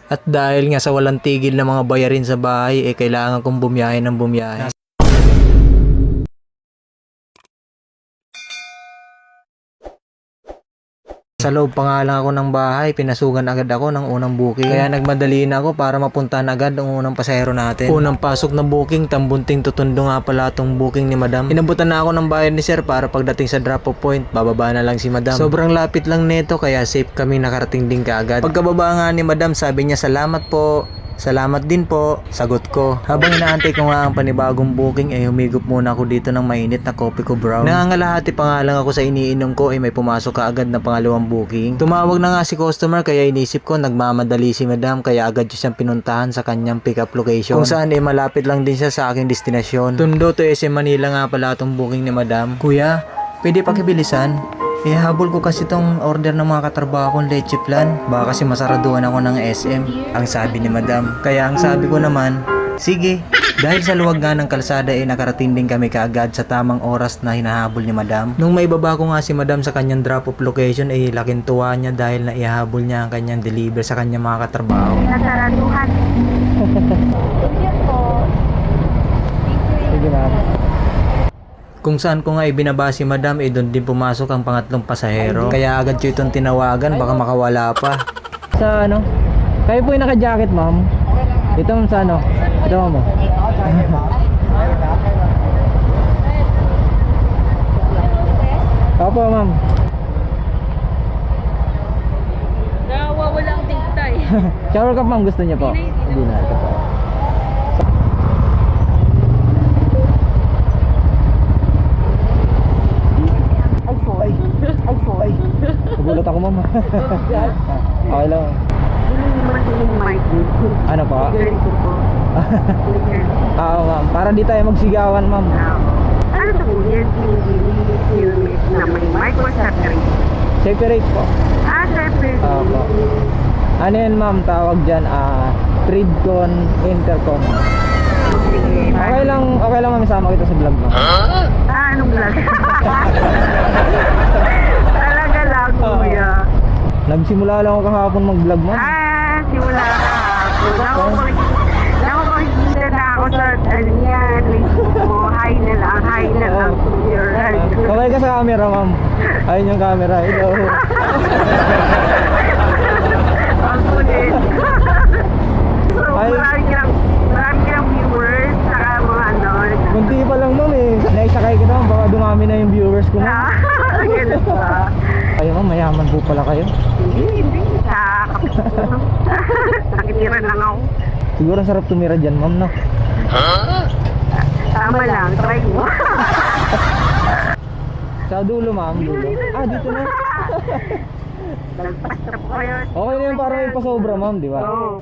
At dahil nga sa walang tigil na mga bayarin sa bahay, kailangan kong bumiyahe ng bumiyahe. Sa loob pa nga lang ako ng bahay, pinasugan agad ako ng unang booking. Kaya nagmadali na ako para mapuntahan agad ang unang pasahero natin. Unang pasok na booking, Tambunting Totondo nga pala itong booking ni Madam. Inabutan na ako ng bayan ni Sir para pagdating sa drop-off point, bababa na lang si Madam. Sobrang lapit lang nito kaya safe kami nakarating din kaagad. Pagkababa nga ni Madam, sabi niya salamat po. Salamat din po, sagot ko. Habang inaantay ko nga ang panibagong booking ay humigop muna ako dito ng mainit na kopi ko brown. Nangangalahati pa nga lang ako sa iniinom ko ay may pumasok kaagad na pangalawang booking. Tumawag na nga si customer kaya inisip ko nagmamadali si Madam kaya agad siyang pinuntahan sa kanyang pick up location. Kung saan ay malapit lang din siya sa aking destinasyon. Tondo to SM Manila nga pala itong booking ni Madam. Kuya, pwede pakibilisan? Habol ko kasi tong order ng mga katrabaho kong leche flan. Baka kasi masaraduhan ako ng SM, ang sabi ni Madam. Kaya ang sabi ko naman, sige. Dahil sa luwag nga ng kalsada nakarating din kami kaagad sa tamang oras na hinahabol ni Madam. Nung maibaba ko nga si Madam sa kanyang drop-off location laking tuwa niya dahil naihabol niya ang kanyang deliver sa kanyang mga katrabaho. Nasaraduhan. Sige po. Sige ma'am. Kung saan ko nga ibinaba si Madam doon din pumasok ang pangatlong pasahero. Kaya agad ko itong tinawagan baka makawala pa. Sa ano? Kayo po yung naka-jacket, ma'am. Ito ma'am sa ano? Ito ma'am. Opo ma'am. Nawawalang tingtay. Shower cup ma'am, gusto niyo po? Hindi na. Ito po. Ay, nagulat ako ma'am. Okay lang. Ano po? Oo ma'am, para di tayo magsigawan ma'am. Ano to po yan? Na may mic or separate? Separate po. Separate. Opo. Ano yun ma'am, tawag dyan, Tridcon Intercom. Okay lang ma'am, isama kita sa vlog ma'am. Anong vlog? Talaga lang, kuya. Nagsimula lang ako kahapon mag-vlog ma'am. Simula ka. Nakapagkita na ako sa yan. Hi na lang. Kamay ka sa camera ma'am. Ayun yung camera. Hello. Ang kulit. So, Ay. marami kang viewers, saka mga ano. Kunti pa lang ma'am naisakay kita ma'am, baka dumami na yung viewers ko ma'am. Ganun ba? Kayo ma'am, mayaman po pala kayo. Hindi. Nakitira lang ako. Siguro sarap tumira dyan ma'am, no? Tama lang, try mo. Sa dulo ma'am, dulo. Dito na. Nagpasta po kayo. Okay na yun, para may pasobra ma'am, di ba? Oo.